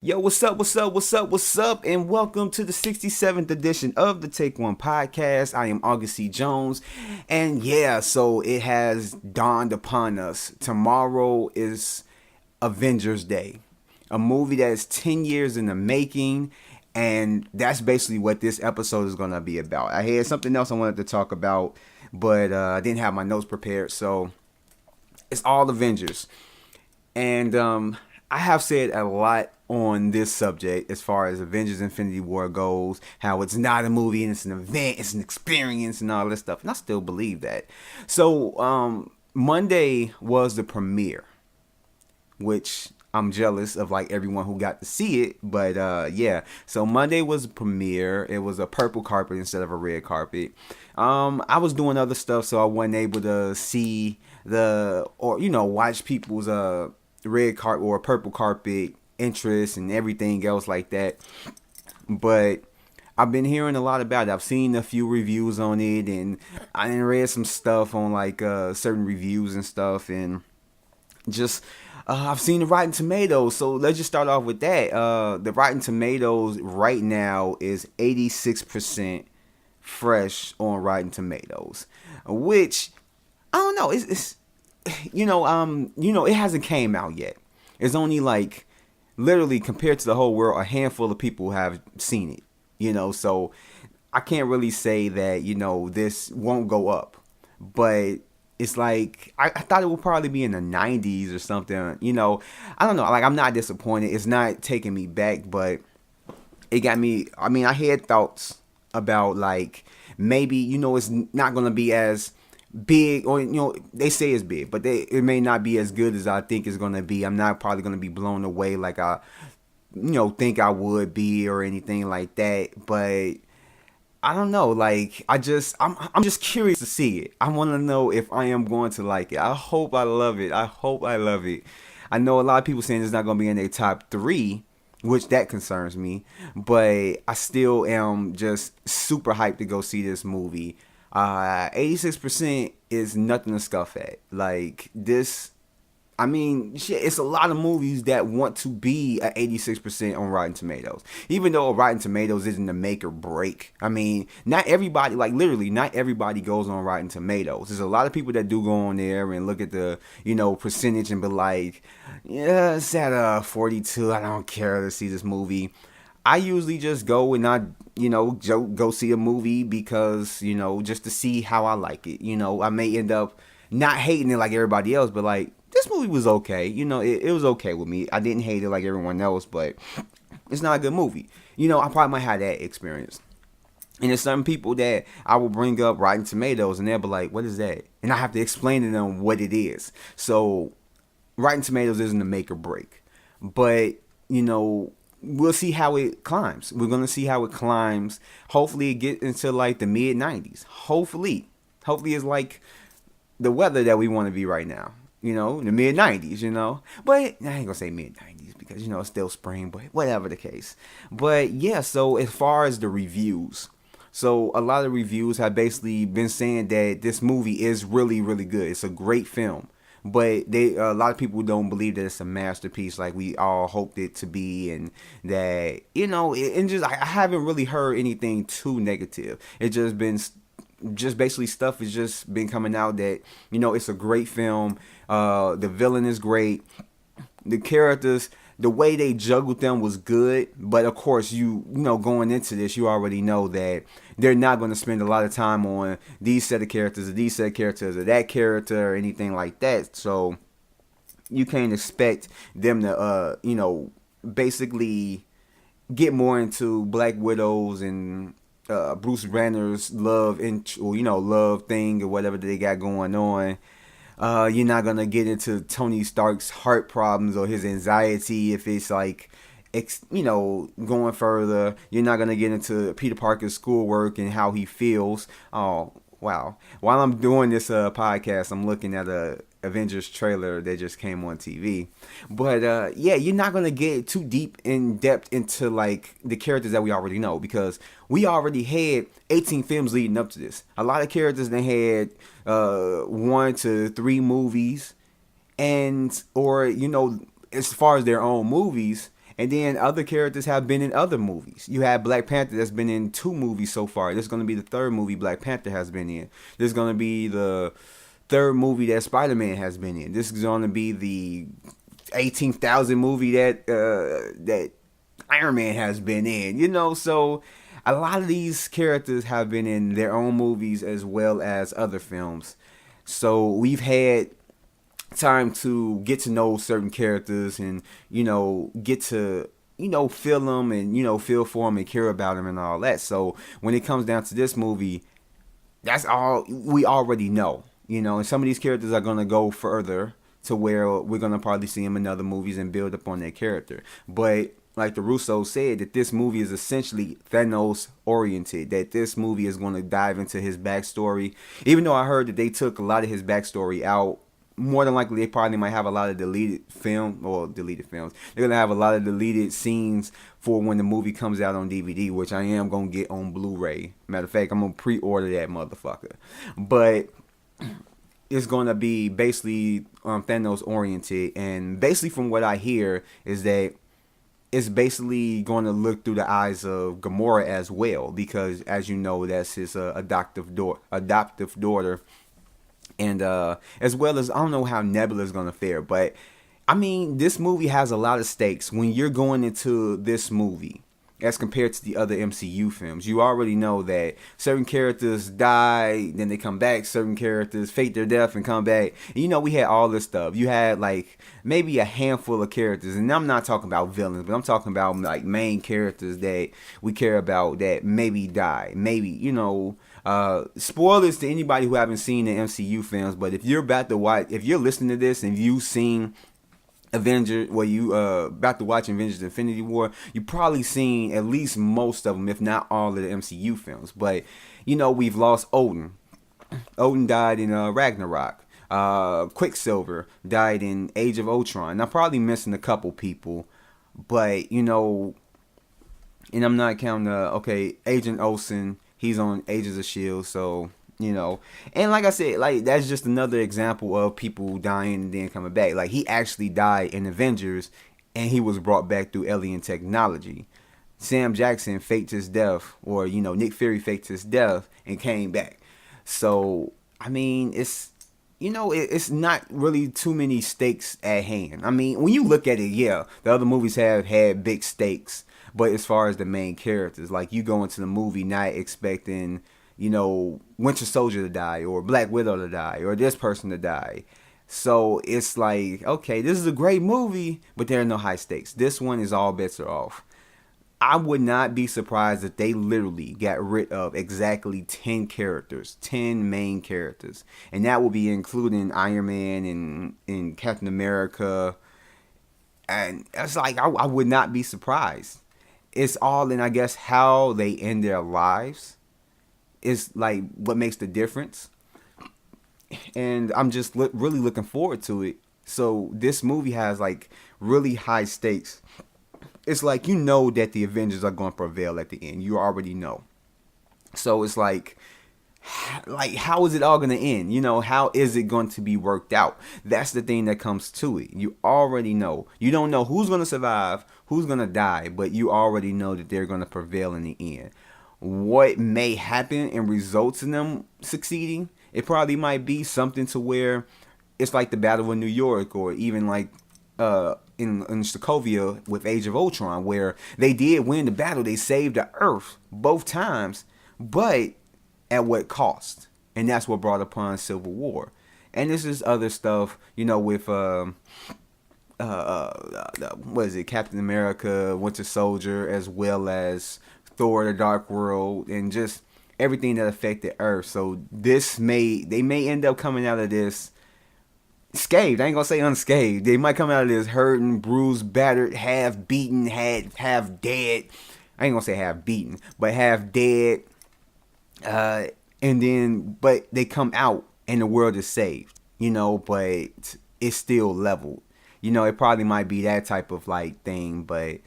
Yo, what's up, and welcome to the 67th edition of the Take One podcast. I am August C. Jones, and yeah, so it has dawned upon us. Tomorrow is Avengers Day, a movie that is 10 years in the making, and that's basically what this episode is going to be about. I had something else I wanted to talk about, but I didn't have my notes prepared, so it's all Avengers. And I have said a lot on this subject as far as Avengers Infinity War goes, how it's not a movie and it's an event, it's an experience and all this stuff. And I still believe that. So Monday was the premiere, which I'm jealous of like everyone who got to see it. But yeah, so Monday was the premiere. It was a purple carpet instead of a red carpet. I was doing other stuff, so I wasn't able to see watch people's red carpet or purple carpet interest and everything else like that. But I've been hearing a lot about it. I've seen a few reviews on it, and I done read some stuff on like certain reviews and stuff, and just I've seen the Rotten Tomatoes. So let's just start off with that. The Rotten Tomatoes right now is 86% fresh on Rotten Tomatoes, which I don't know. It's it hasn't came out yet. It's only like literally compared to the whole world, a handful of people have seen it. So I can't really say that this won't go up, but it's like I thought it would probably be in the 90s or something. I don't know. Like I'm not disappointed. It's not taking me back, but it got me. I mean, I had thoughts about like maybe it's not gonna be as big, or they say it's big, but it may not be as good as I think it's gonna be. I'm not probably gonna be blown away like I think I would be or anything like that, but I don't know. Like I'm just curious to see it. I want to know if I am going to like it. I hope I love it. I hope I love it. I know a lot of people saying it's not going to be in their top 3, which that concerns me, but I still am just super hyped to go see this movie. 86% is nothing to scuff at. Like this, I mean, shit, it's a lot of movies that want to be at 86% on Rotten Tomatoes. Even though Rotten Tomatoes isn't the make or break. I mean, not everybody, like literally, not everybody goes on Rotten Tomatoes. There's a lot of people that do go on there and look at the, percentage and be like, yeah, it's at 42. I don't care to see this movie. I usually just go and not, go see a movie because, just to see how I like it. I may end up not hating it like everybody else, but like, this movie was okay. It was okay with me. I didn't hate it like everyone else, but it's not a good movie. I probably might have that experience. And there's some people that I will bring up Rotten Tomatoes and they'll be like, what is that? And I have to explain to them what it is. So Rotten Tomatoes isn't a make or break. But, we'll see how it climbs. We're going to see how it climbs. Hopefully it gets into like the mid 90s. Hopefully it's like the weather that we want to be right now. The mid 90s, But I ain't gonna say mid 90s because, it's still spring, but whatever the case. But yeah, so as far as the reviews, so a lot of reviews have basically been saying that this movie is really, really good. It's a great film. But a lot of people don't believe that it's a masterpiece like we all hoped it to be, and that and just I haven't really heard anything too negative. It's just been just basically stuff has just been coming out that it's a great film. The villain is great. The characters, the way they juggled them was good. But of course, going into this, you already know that they're not going to spend a lot of time on these set of characters or these set of characters or that character or anything like that. So you can't expect them to, basically get more into Black Widows and Bruce Banner's love love thing or whatever they got going on. You're not gonna get into Tony Stark's heart problems or his anxiety if it's like, going further. You're not gonna get into Peter Parker's schoolwork and how he feels. Oh wow! While I'm doing this podcast, I'm looking at a Avengers trailer that just came on TV. But yeah, you're not gonna get too deep in depth into like the characters that we already know, because we already had 18 films leading up to this. A lot of characters that had 1 to 3 movies, and or as far as their own movies. And then other characters have been in other movies. You have Black Panther that's been in 2 movies so far. This is going to be the 3rd movie Black Panther has been in. This is going to be the 3rd movie that Spider-Man has been in. This is going to be the 18,000 movie that Iron Man has been in. You know, so a lot of these characters have been in their own movies as well as other films. So we've had time to get to know certain characters and, you know, get to, you know, feel them and, you know, feel for them and care about them and all that. So when it comes down to this movie, that's all we already know, you know, and some of these characters are going to go further to where we're going to probably see them in other movies and build up on their character. But like the Russo said, that this movie is essentially Thanos oriented, that this movie is going to dive into his backstory. Even though I heard that they took a lot of his backstory out, more than likely they probably might have a lot of deleted films. They're going to have a lot of deleted scenes for when the movie comes out on DVD, which I am going to get on Blu-ray. Matter of fact, I'm going to pre-order that motherfucker. But it's going to be basically Thanos oriented. And basically from what I hear is that it's basically going to look through the eyes of Gamora as well. Because as you know, that's his adoptive daughter. And as well as, I don't know how Nebula's going to fare. But, I mean, this movie has a lot of stakes. When you're going into this movie, as compared to the other MCU films, you already know that certain characters die, then they come back. Certain characters fake their death and come back. And, you know, we had all this stuff. You had, like, maybe a handful of characters. And I'm not talking about villains, but I'm talking about, like, main characters that we care about that maybe die. Maybe, you know... spoilers to anybody who haven't seen the MCU films, but if you're about to watch, if you're listening to this and you've seen Avengers, you about to watch Avengers Infinity War, you probably seen at least most of them, if not all of the MCU films. But you know, we've lost Odin. Odin died in Ragnarok. Quicksilver died in Age of Ultron. I'm probably missing a couple people, but you know, and I'm not counting Agent Olsen. He's on Agents of S.H.I.E.L.D., so, you know. And like I said, like, that's just another example of people dying and then coming back. Like, he actually died in Avengers, and he was brought back through alien technology. Sam Jackson faked his death, or, you know, Nick Fury faked his death and came back. So, I mean, it's, you know, it's not really too many stakes at hand. I mean, when you look at it, yeah, the other movies have had big stakes. But as far as the main characters, like, you go into the movie not expecting, you know, Winter Soldier to die or Black Widow to die or this person to die. So it's like, okay, this is a great movie, but there are no high stakes. This one is all bets are off. I would not be surprised if they literally got rid of exactly 10 characters, 10 main characters. And that will be including Iron Man and Captain America. And it's like, I would not be surprised. It's all in, I guess, how they end their lives is like what makes the difference. And I'm just really looking forward to it. So this movie has like really high stakes. It's like, you know that the Avengers are going to prevail at the end. You already know. So it's like how is it all going to end? You know, how is it going to be worked out? That's the thing that comes to it. You already know. You don't know who's going to survive, who's going to die, but you already know that they're going to prevail in the end. What may happen and results in them succeeding, it probably might be something to where it's like the Battle of New York, or even like in Sokovia with Age of Ultron, where they did win the battle. They saved the Earth both times, but at what cost? And that's what brought upon Civil War. And this is other stuff, you know, with what is it, Captain America, Winter Soldier, as well as Thor: The Dark World, and just everything that affected Earth. So they may end up coming out of this scathed. I ain't gonna say unscathed. They might come out of this hurting, bruised, battered, half beaten, half dead. I ain't gonna say half beaten, but half dead. And then, but they come out and the world is saved, you know, but it's still leveled. You know, it probably might be that type of like thing, but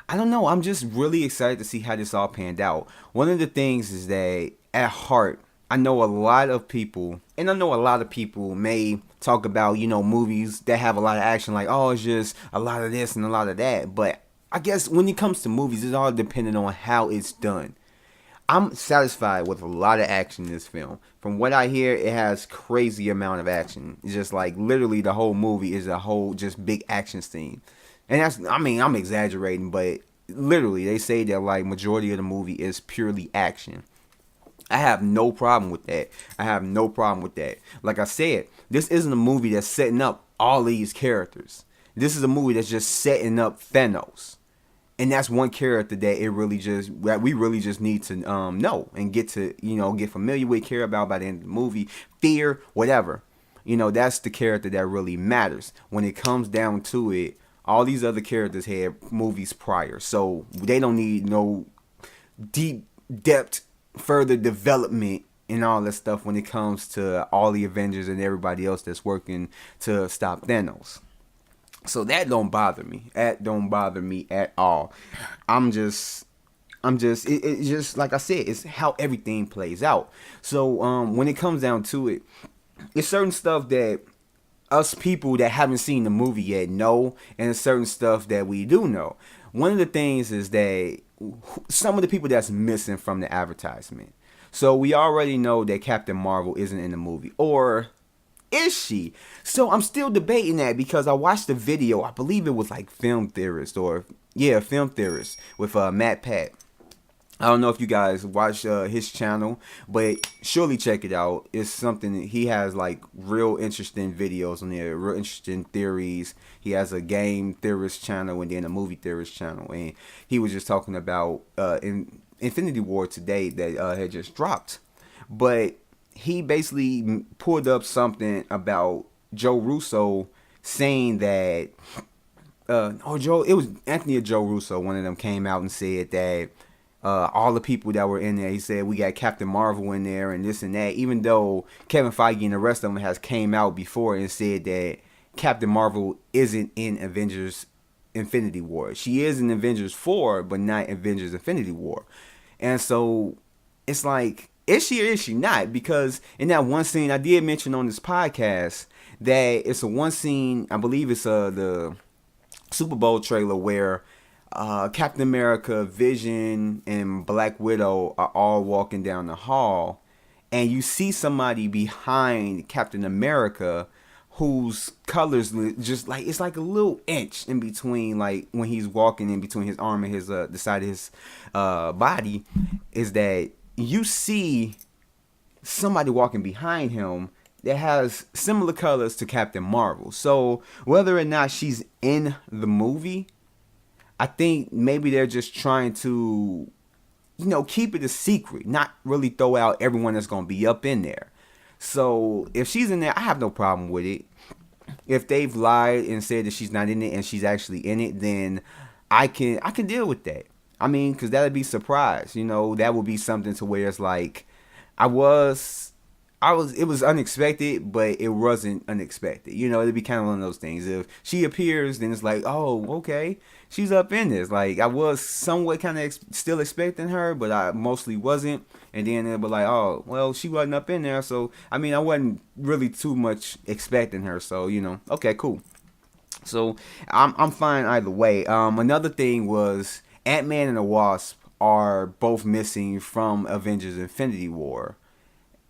I don't know. I'm just really excited to see how this all panned out. One of the things is that at heart, I know a lot of people, and I know a lot of people may talk about, you know, movies that have a lot of action, like, oh, it's just a lot of this and a lot of that. But I guess when it comes to movies, it's all dependent on how it's done. I'm satisfied with a lot of action in this film. From what I hear, it has crazy amount of action. It's just like literally the whole movie is a whole just big action scene. And that's, I mean, I'm exaggerating, but literally they say that like majority of the movie is purely action. I have no problem with that. I have no problem with that. Like I said, this isn't a movie that's setting up all these characters. This is a movie that's just setting up Thanos. And that's one character that we really just need to know and get to, get familiar with, care about by the end of the movie, fear, whatever. That's the character that really matters. When it comes down to it, all these other characters had movies prior, so they don't need no deep depth, further development and all that stuff when it comes to all the Avengers and everybody else that's working to stop Thanos. So that don't bother me. That don't bother me at all. It's just like I said, it's how everything plays out. So when it comes down to it, it's certain stuff that us people that haven't seen the movie yet know, and it's certain stuff that we do know. One of the things is that some of the people that's missing from the advertisement. So we already know that Captain Marvel isn't in the movie, or is she? So I'm still debating that because I watched the video. I believe it was like Film Theorist with Matt Pat. I don't know if you guys watch his channel, but surely check it out. It's something that he has like real interesting videos on there, real interesting theories. He has a game theorist channel and then a movie theorist channel, and he was just talking about Infinity War today that had just dropped. But he basically pulled up something about Joe Russo saying that it was Anthony or Joe Russo, one of them came out and said that all the people that were in there, he said we got Captain Marvel in there and this and that, even though Kevin Feige and the rest of them has came out before and said that Captain Marvel isn't in Avengers Infinity War. She is in Avengers 4, but not Avengers Infinity War. And so it's like, is she or is she not? Because in that one scene, I did mention on this podcast that it's a one scene, I believe it's the Super Bowl trailer where Captain America, Vision, and Black Widow are all walking down the hall, and you see somebody behind Captain America whose colors just like, it's like a little inch in between, like when he's walking in between his arm and his the side of his body, is that you see somebody walking behind him that has similar colors to Captain Marvel. So whether or not she's in the movie, I think maybe they're just trying to, keep it a secret, not really throw out everyone that's going to be up in there. So if she's in there, I have no problem with it. If they've lied and said that she's not in it and she's actually in it, then I can deal with that. I mean, because that would be a surprise. That would be something to where it's like, it was unexpected, but it wasn't unexpected. It'd be kind of one of those things. If she appears, then it's like, oh, okay, she's up in this. Like, I was somewhat kind of still expecting her, but I mostly wasn't. And then they'll be like, oh, well, she wasn't up in there. So, I mean, I wasn't really too much expecting her. So, okay, cool. So, I'm fine either way. Another thing was Ant-Man and the Wasp are both missing from Avengers Infinity War.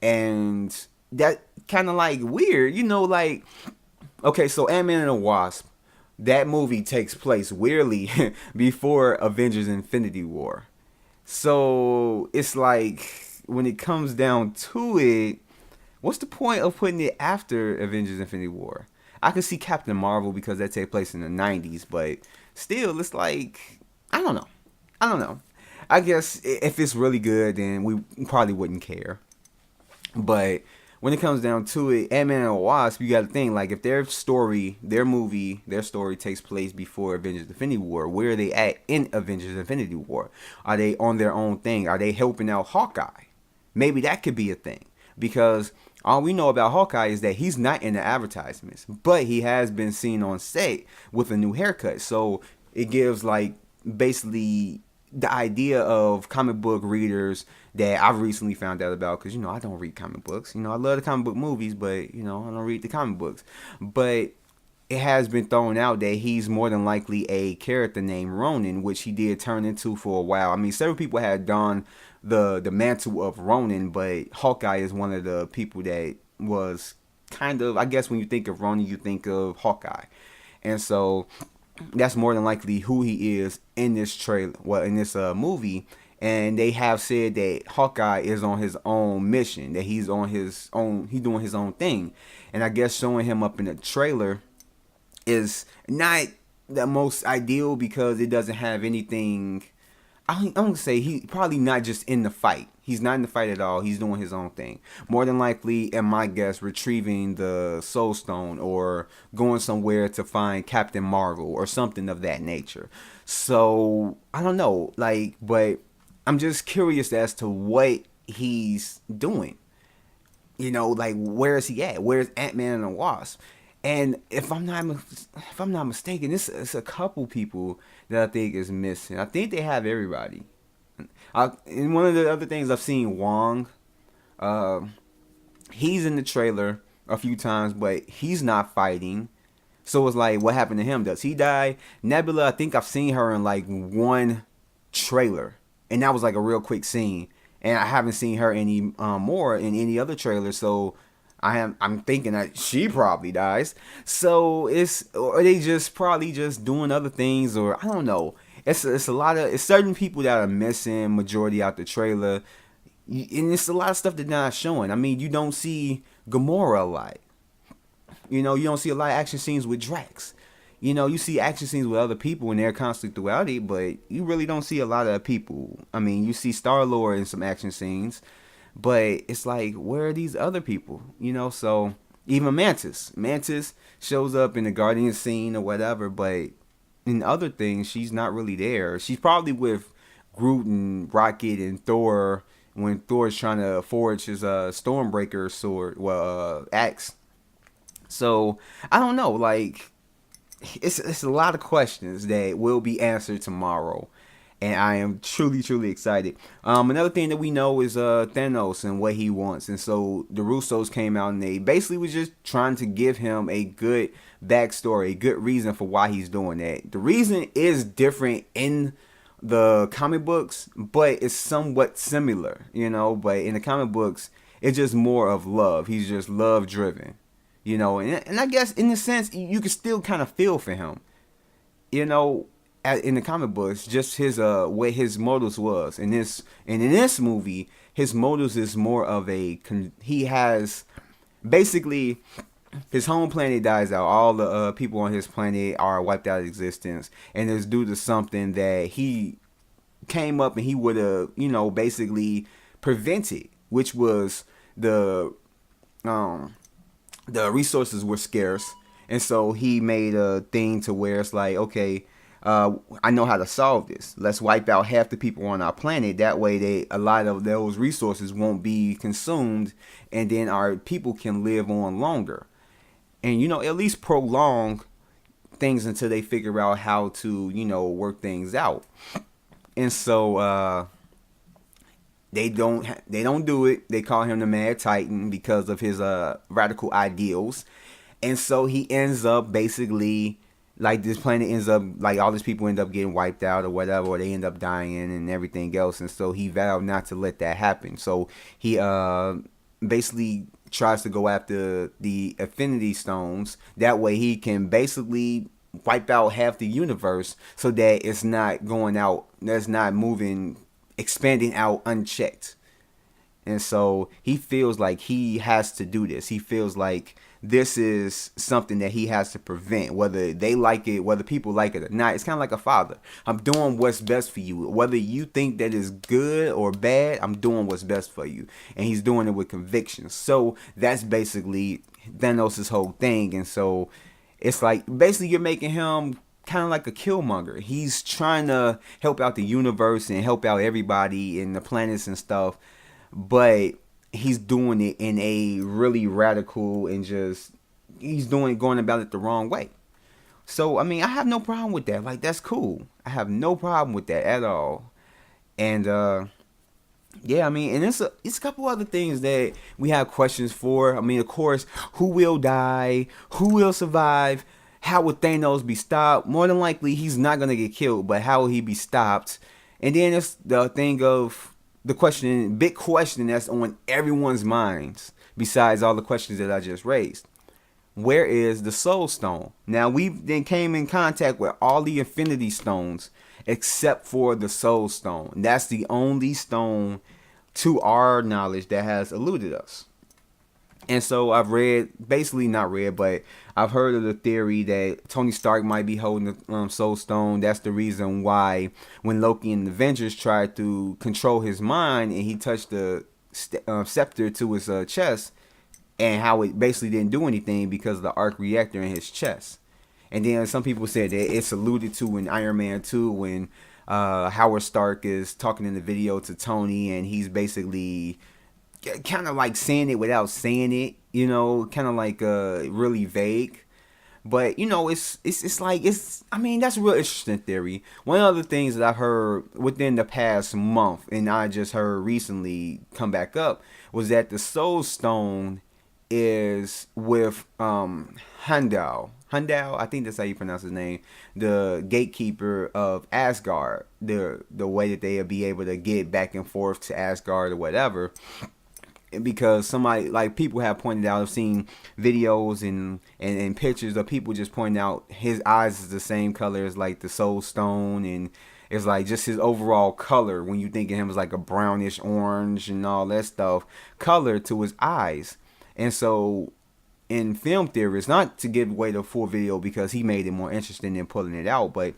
And that kind of like weird, like, okay, so Ant-Man and the Wasp, that movie takes place weirdly before Avengers Infinity War. So it's like, when it comes down to it, what's the point of putting it after Avengers Infinity War? I can see Captain Marvel because that takes place in the 90s, but still, it's like, I don't know. I guess if it's really good, then we probably wouldn't care. But when it comes down to it, Ant-Man and the Wasp, you got to think, like, if their story takes place before Avengers Infinity War, where are they at in Avengers Infinity War? Are they on their own thing? Are they helping out Hawkeye? Maybe that could be a thing. Because all we know about Hawkeye is that he's not in the advertisements, but he has been seen on set with a new haircut. So it gives, like, basically the idea of comic book readers that I've recently found out about, because I don't read comic books. I love the comic book movies, but I don't read the comic books. But it has been thrown out that he's more than likely a character named Ronin, which he did turn into for a while. I mean, several people had donned the mantle of Ronin, but Hawkeye is one of the people that was kind of, I guess when you think of Ronin, you think of Hawkeye. And so that's more than likely who he is in this trailer, well, in this movie. And they have said that Hawkeye is on his own mission, that he's on his own, he's doing his own thing. And I guess showing him up in the trailer is not the most ideal because it doesn't have anything. I'm gonna say he probably not just in the fight. He's not in the fight at all. He's doing his own thing. More than likely, and my guess, retrieving the Soul Stone or going somewhere to find Captain Marvel or something of that nature. So I don't know, like, but I'm just curious as to what he's doing. You know, like where is he at? Where's Ant-Man and the Wasp? And if I'm not mistaken, it's a couple people that I think is missing. I think they have everybody. And one of the other things I've seen Wong, he's in the trailer a few times, but he's not fighting. So it's like, what happened to him? Does he die? Nebula, I think I've seen her in like one trailer, and that was like a real quick scene. And I haven't seen her any more in any other trailer. So I'm thinking that she probably dies. So or they just probably just doing other things, or I don't know. It's a lot of, it's certain people that are missing majority out the trailer, and it's a lot of stuff that's not showing. I mean, you don't see Gamora a lot. You know, you don't see a lot of action scenes with Drax. You know, you see action scenes with other people and they're constantly throughout it, but you really don't see a lot of people. I mean, you see Star-Lord in some action scenes, but it's like, where are these other people? You know, so even Mantis shows up in the Guardian scene or whatever, but in other things, she's not really there. She's probably with Groot and Rocket and Thor when Thor's trying to forge his Stormbreaker sword, axe. So I don't know, like it's a lot of questions that will be answered tomorrow, and I am truly excited. Another thing that we know is Thanos and what he wants, and so the Russos came out and they basically was just trying to give him a good backstory, a good reason for why he's doing that. The reason is different in the comic books, but it's somewhat similar, you know. But in the comic books, it's just more of love. He's just love driven, you know. And I guess in a sense, you can still kind of feel for him, you know. In the comic books, just his what his motives was. In this movie, his motives is more of he has basically his home planet dies out. All the people on his planet are wiped out of existence, and it's due to something that he came up and he would have, you know, basically prevented, which was the resources were scarce, and so he made a thing to where it's like, okay, I know how to solve this. Let's wipe out half the people on our planet. That way, a lot of those resources won't be consumed, and then our people can live on longer, and you know, at least prolong things until they figure out how to, you know, work things out. And so they don't do it. They call him the Mad Titan because of his radical ideals, and so he ends up basically, like, this planet ends up, like, all these people end up getting wiped out or whatever, or they end up dying and everything else. And so he vowed not to let that happen. So he basically tries to go after the Infinity Stones. That way he can basically wipe out half the universe so that it's not going out, that's not moving, expanding out unchecked. And so he feels like he has to do this. He feels like this is something that he has to prevent, whether they like it, whether people like it or not. It's kind of like a father. I'm doing what's best for you. Whether you think that is good or bad, I'm doing what's best for you. And he's doing it with conviction. So that's basically Thanos' whole thing. And so it's like, basically you're making him kind of like a killmonger. He's trying to help out the universe and help out everybody and the planets and stuff. But he's doing it in a really radical and just, going about it the wrong way. So, I mean, I have no problem with that. Like, that's cool. I have no problem with that at all. And, yeah, I mean, and it's a couple other things that we have questions for. I mean, of course, who will die? Who will survive? how would Thanos be stopped? More than likely, he's not gonna get killed, but how will he be stopped? And then it's the thing of the question, big question that's on everyone's minds, besides all the questions that I just raised. Where is the Soul Stone? Now, we then came in contact with all the Infinity Stones except for the Soul Stone. That's the only stone, to our knowledge, that has eluded us. And so I've read, basically not read, but I've heard of the theory that Tony Stark might be holding the Soul Stone. That's the reason why when Loki and the Avengers tried to control his mind and he touched the scepter to his chest, and how it basically didn't do anything because of the arc reactor in his chest. And then some people said that it's alluded to in Iron Man 2 when Howard Stark is talking in the video to Tony, and he's basically kind of like saying it without saying it, you know, kind of like really vague. But you know, it's I mean, that's a real interesting theory. One of the things that I've heard within the past month, and I just heard recently come back up, was that the Soul Stone is with Heimdall. Heimdall, I think that's how you pronounce his name. The gatekeeper of Asgard. The way that they'll be able to get back and forth to Asgard or whatever. Because somebody, like, people have pointed out, I've seen videos and pictures of people just pointing out his eyes is the same color as like the Soul Stone, and it's like just his overall color, when you think of him as like a brownish orange and all that stuff, color to his eyes. And so in film theories, not to give away the full video because he made it more interesting than pulling it out, but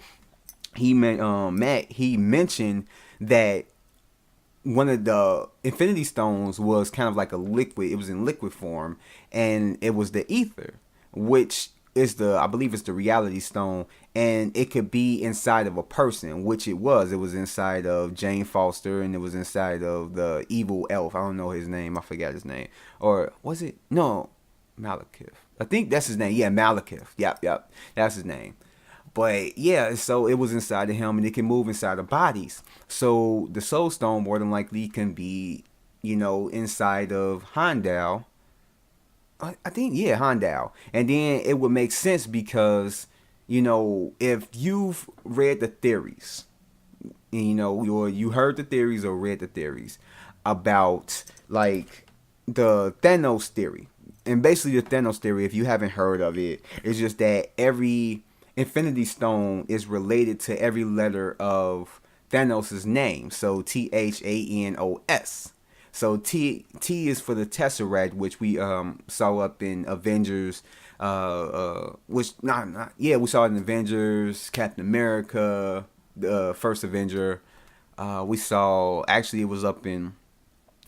he mentioned that one of the Infinity Stones was kind of like a liquid. It was in liquid form, and it was the ether, which is I believe it's the reality stone, and it could be inside of a person, which it was. It was inside of Jane Foster, and it was inside of the evil elf. I don't know his name. I forgot his name. Or was it? No, Malekith. I think that's his name. Yeah, Malekith. Yep. That's his name. But yeah, so it was inside of him, and it can move inside of bodies. So the Soul Stone more than likely can be, you know, inside of Heimdall. I think, yeah, Heimdall. And then it would make sense because, you know, if you've read the theories, you know, or you heard the theories or read the theories about like the Thanos theory. And basically the Thanos theory, if you haven't heard of it, is just that every Infinity Stone is related to every letter of Thanos' name. So Thanos. So T is for the Tesseract, which we saw up in Avengers. We saw it in Avengers, Captain America, the first Avenger. We saw, actually it was up in,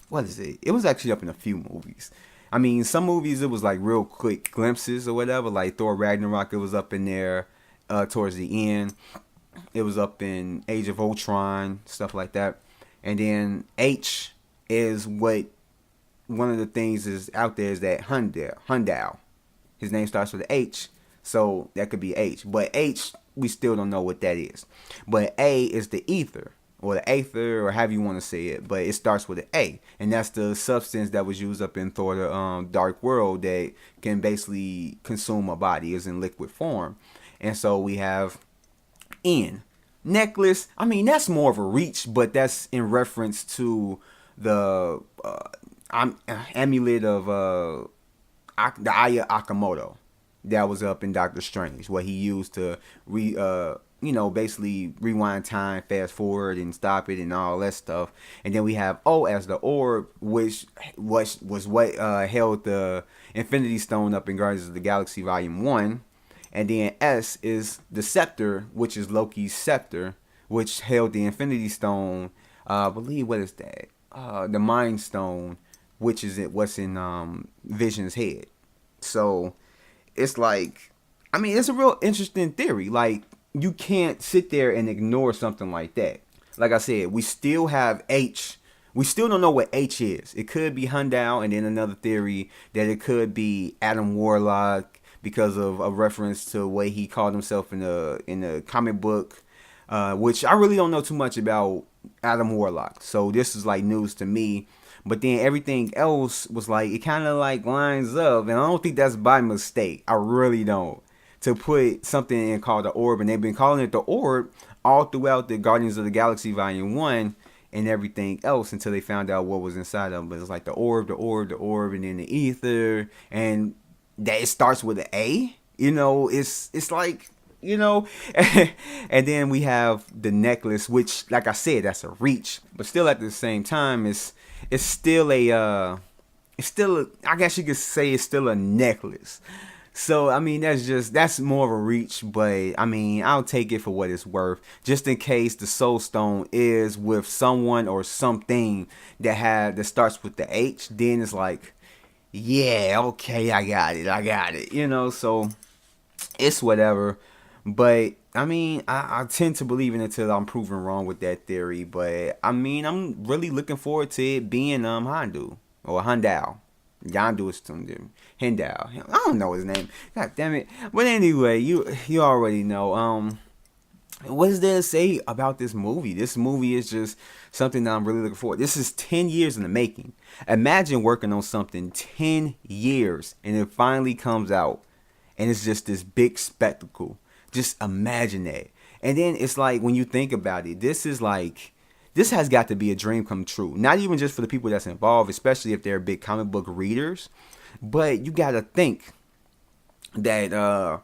what is it? It was actually up in a few movies. I mean, some movies it was like real quick glimpses or whatever, like Thor Ragnarok, it was up in there towards the end. It was up in Age of Ultron, stuff like that. And then H is what, one of the things is out there is that Heimdall. His name starts with H, so that could be H. But H, we still don't know what that is. But A is the ether, or the aether, or however you want to say it. But it starts with an A, and that's the substance that was used up in Thor: The Dark World that can basically consume a body, is in liquid form. And so we have N. Necklace, I mean, that's more of a reach, but that's in reference to the amulet of the Eye of Akamoto that was up in Doctor Strange, what he used to basically rewind time, fast forward, and stop it, and all that stuff. And then we have O as the orb, which was what held the Infinity Stone up in Guardians of the Galaxy Volume 1. And then S is the scepter, which is Loki's scepter, which held the Infinity Stone. I believe, what is that? The Mind Stone, which is what's in Vision's head. So it's like, I mean, it's a real interesting theory. Like, you can't sit there and ignore something like that. Like I said, we still have H. We still don't know what H is. It could be Heimdall, and then another theory that it could be Adam Warlock, because of a reference to the way he called himself in the comic book, which I really don't know too much about Adam Warlock. So this is like news to me. But then everything else was like, it kind of like lines up, and I don't think that's by mistake. I really don't. to put something in called the orb, and they've been calling it the orb all throughout the Guardians of the Galaxy Volume 1 and everything else until they found out what was inside of them. But it's like the orb, and then the ether, and that it starts with an A. It's like, and then we have the necklace, which, like I said, that's a reach, but still at the same time, it's still a I guess you could say it's still a necklace. So, I mean, that's more of a reach, but I mean, I'll take it for what it's worth. Just in case the Soul Stone is with someone or something that starts with the H, then it's like, yeah, okay, I got it. So it's whatever. But I mean, I tend to believe in it until I'm proven wrong with that theory. But I mean, I'm really looking forward to it being Handu or Handao. Yandu is something. Hindao. I don't know his name. God damn it. But anyway, you already know. What is there to say about this movie? This movie is just something that I'm really looking forward. This is 10 years in the making. Imagine working on something 10 years and it finally comes out and it's just this big spectacle. Just imagine that. And then it's like, when you think about it, this has got to be a dream come true. Not even just for the people that's involved, especially if they're big comic book readers. But you got to think that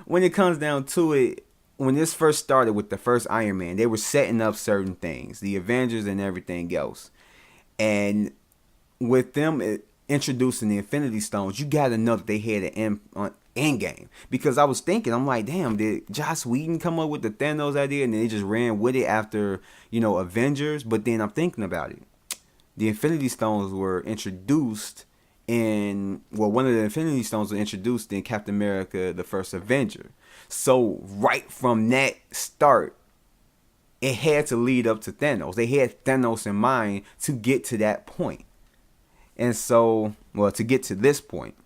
when it comes down to it, when this first started with the first Iron Man, they were setting up certain things, the Avengers and everything else. And with them introducing the Infinity Stones, you got to know that they had an end game. Because I was thinking, I'm like, damn, did Joss Whedon come up with the Thanos idea and they just ran with it after, Avengers? But then I'm thinking about it. The Infinity Stones were introduced one of the Infinity Stones was introduced in Captain America, the first Avenger. So right from that start, it had to lead up to Thanos. They had Thanos in mind to get to that point. And so, to get to this point.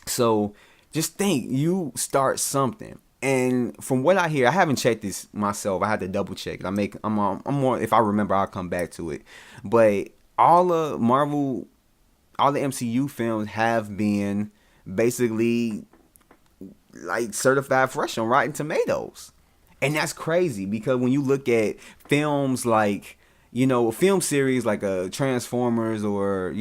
So just think, you start something. And from what I hear, I haven't checked this myself. I had to double check. I'm more, if I remember, I'll come back to it. But all the MCU films have been basically like certified fresh on Rotten Tomatoes. And that's crazy because when you look at films like, film series like Transformers or,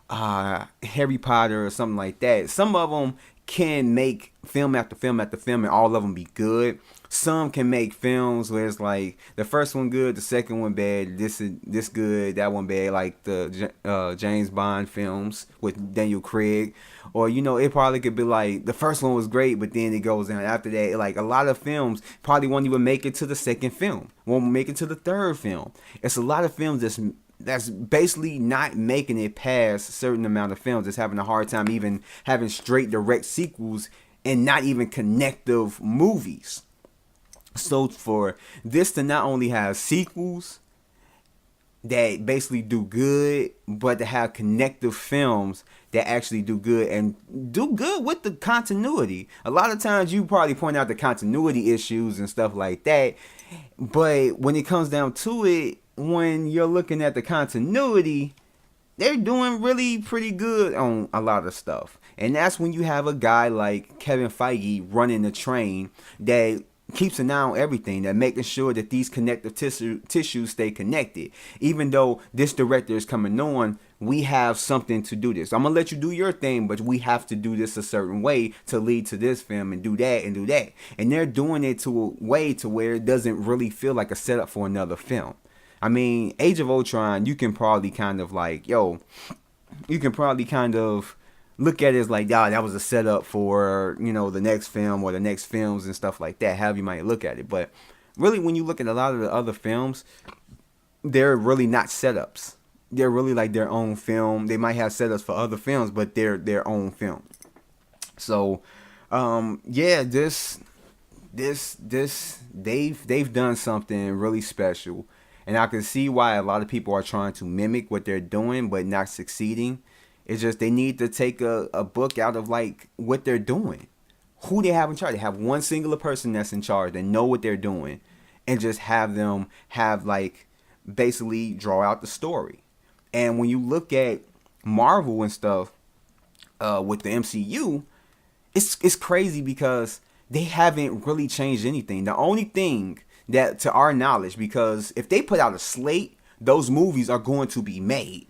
Harry Potter or something like that, some of them can make film after film after film and all of them be good. Some can make films where it's like the first one good, the second one bad, this good, that one bad, like the James Bond films with Daniel Craig. Or, it probably could be like the first one was great, but then it goes down. After that, like a lot of films probably won't even make it to the second film, won't make it to the third film. It's a lot of films that's basically not making it past a certain amount of films. It's having a hard time even having straight direct sequels and not even connective movies. So for this to not only have sequels that basically do good, but to have connective films that actually do good and do good with the continuity. A lot of times you probably point out the continuity issues and stuff like that, but when it comes down to it, when you're looking at the continuity, they're doing really pretty good on a lot of stuff. And that's when you have a guy like Kevin Feige running the train that keeps an eye on everything, that making sure that these connective tissues stay connected. Even though this director is coming on, we have something to do this. I'm going to let you do your thing, but we have to do this a certain way to lead to this film and do that and do that. And they're doing it to a way to where it doesn't really feel like a setup for another film. I mean, Age of Ultron, you can probably kind of like, look at it as like, that was a setup for, the next film or the next films and stuff like that, however you might look at it. But really, when you look at a lot of the other films, they're really not setups. They're really like their own film. They might have setups for other films, but they're their own film. So, they've done something really special. And I can see why a lot of people are trying to mimic what they're doing, but not succeeding. It's just they need to take a book out of like what they're doing. Who they have in charge. They have one singular person that's in charge. They know what they're doing. And just have them basically draw out the story. And when you look at Marvel and stuff with the MCU, it's crazy because they haven't really changed anything. The only thing that, to our knowledge, because if they put out a slate, those movies are going to be made.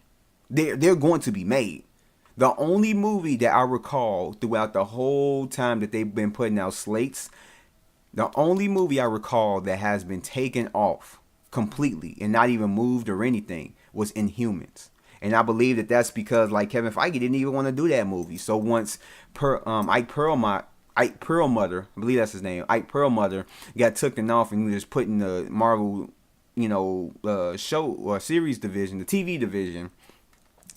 They're going to be made. The only movie that I recall throughout the whole time that they've been putting out slates, the only movie I recall that has been taken off completely and not even moved or anything was Inhumans. And I believe that that's because, like, Kevin Feige didn't even want to do that movie. So once Ike Perlmutter, I believe that's his name, Ike Perlmutter, got taken off and was put in the Marvel, show or series division, the TV division,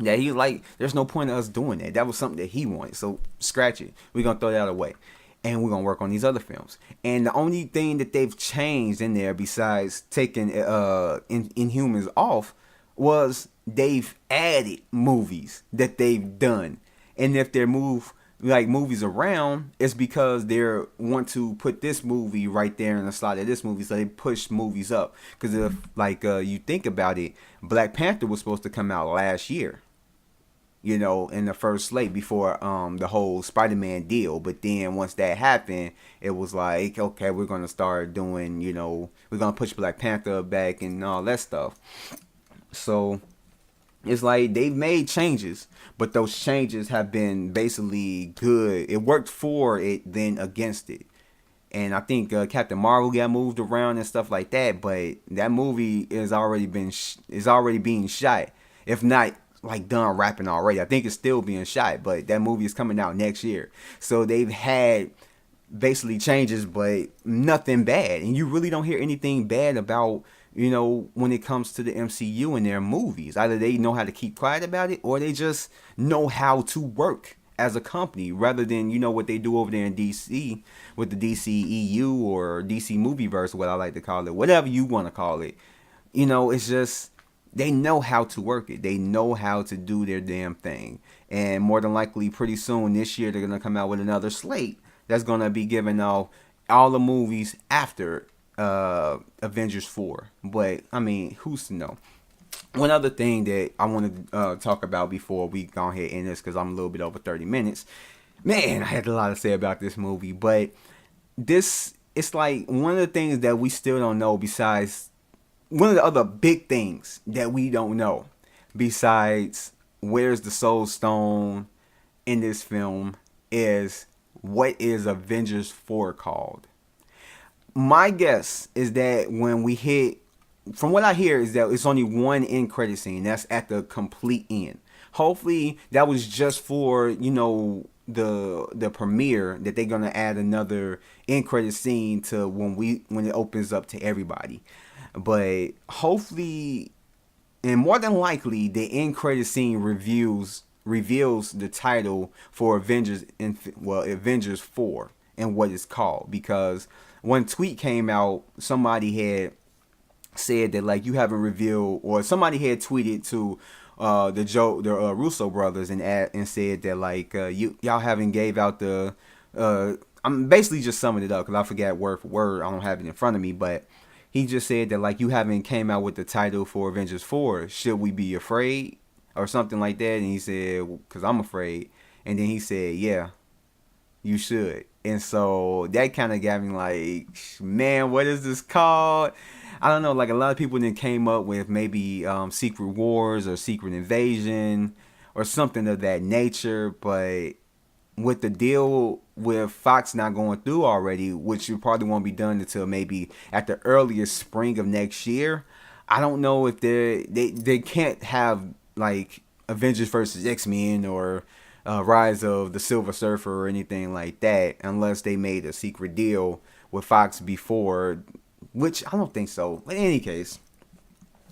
that he was like, there's no point in us doing that. That was something that he wanted. So scratch it. We're going to throw that away. And we're going to work on these other films. And the only thing that they've changed in there besides taking Inhumans off was they've added movies that they've done. And if they move like movies around, it's because they want to put this movie right there in the slot of this movie, so they push movies up. Because if you think about it, Black Panther was supposed to come out last year, in the first slate before the whole Spider-Man deal. But then once that happened, it was like, okay, we're gonna start doing, we're gonna push Black Panther back and all that stuff. So it's like they've made changes, but those changes have been basically good. It worked for it, then against it. And I think Captain Marvel got moved around and stuff like that, but that movie is already being shot, if not like done wrapping already. I think it's still being shot, but that movie is coming out next year. So they've had basically changes, but nothing bad. And you really don't hear anything bad about, when it comes to the MCU and their movies. Either they know how to keep quiet about it, or they just know how to work as a company, rather than, what they do over there in DC with the DCEU or DC Movieverse, what I like to call it, whatever you want to call it. It's just, they know how to work it. They know how to do their damn thing. And more than likely, pretty soon this year, they're going to come out with another slate that's going to be giving all the movies after Avengers 4. But, I mean, who's to know? One other thing that I want to talk about before we go ahead and end this, because I'm a little bit over 30 minutes. Man, I had a lot to say about this movie. But it's like one of the things that we still don't know, besides one of the other big things that we don't know, besides where's the Soul Stone in this film, is what is Avengers 4 called? My guess is that when we hit, from what I hear, is that it's only one end credit scene. That's at the complete end. Hopefully that was just for, the premiere, that they're gonna add another end credit scene to when it opens up to everybody. But hopefully, and more than likely, the end credit scene reveals the title for Avengers 4 and what it's called. Because one tweet came out, somebody had said that, like, you haven't revealed, or somebody had tweeted to the Russo brothers and said that, like, y'all haven't gave out the I'm basically just summing it up because I forgot word for word. I don't have it in front of me, but he just said that, like, you haven't came out with the title for Avengers 4. Should we be afraid? Or something like that. And he said, because I'm afraid. And then he said, yeah, you should. And so that kind of got me like, man, what is this called? I don't know. Like, a lot of people then came up with maybe Secret Wars or Secret Invasion or something of that nature. But with the deal with Fox not going through already, which you probably won't be done until maybe at the earliest spring of next year, I don't know if they can't have, like, Avengers versus X-Men or Rise of the Silver Surfer or anything like that, unless they made a secret deal with Fox before, which I don't think so. But in any case,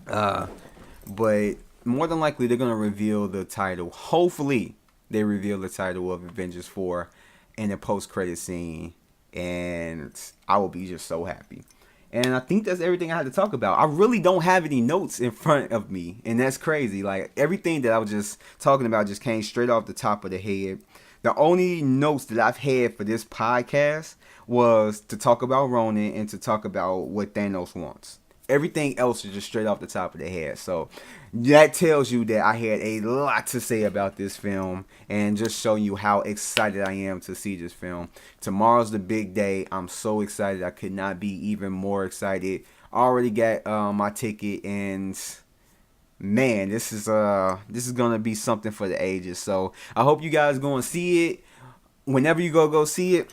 but more than likely they're gonna reveal the title. Hopefully, they reveal the title of Avengers 4 in the post-credit scene, and I will be just so happy. And I think that's everything I had to talk about. I really don't have any notes in front of me, and that's crazy. Like, everything that I was just talking about just came straight off the top of the head. The only notes that I've had for this podcast was to talk about Ronin and to talk about what Thanos wants. Everything else is just straight off the top of their head. So that tells you that I had a lot to say about this film, and just show you how excited I am to see this film. Tomorrow's the big day. I'm so excited. I could not be even more excited. Already got my ticket, and man, this is gonna be something for the ages. So I hope you guys go and see it. Whenever you go see it,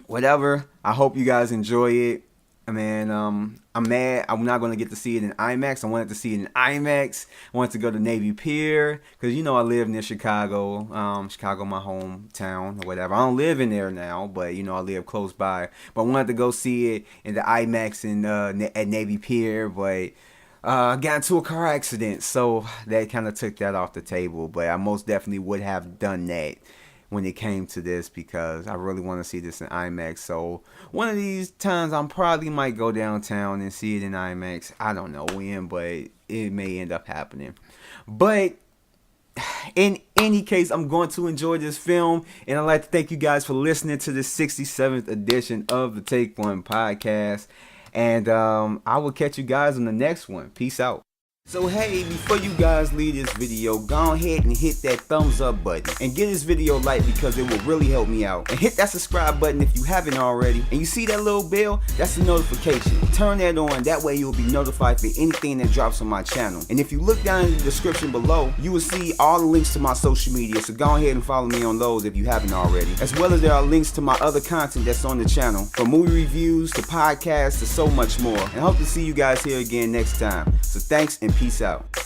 whatever. I hope you guys enjoy it. Man, I'm mad I'm not going to get to see it in IMAX. I wanted to see it in IMAX. I wanted to go to Navy Pier because, you know, I live near Chicago. Chicago, my hometown or whatever. I don't live in there now, but, you know, I live close by. But I wanted to go see it in the IMAX at Navy Pier, but I got into a car accident, so that kind of took that off the table. But I most definitely would have done that when it came to this, because I really want to see this in IMAX. So one of these times I probably might go downtown and see it in IMAX. I don't know when, but it may end up happening. But in any case, I'm going to enjoy this film, and I'd like to thank you guys for listening to the 67th edition of the Take One podcast, and I will catch you guys on the next one. Peace out. So hey, before you guys leave this video, go ahead and hit that thumbs up button and give this video a like, because it will really help me out. And hit that subscribe button if you haven't already. And you see that little bell? That's a notification. Turn that on, that way you'll be notified for anything that drops on my channel. And if you look down in the description below, you will see all the links to my social media, so go ahead and follow me on those if you haven't already. As well as there are links to my other content that's on the channel, from movie reviews to podcasts to so much more. And I hope to see you guys here again next time. So thanks and peace out.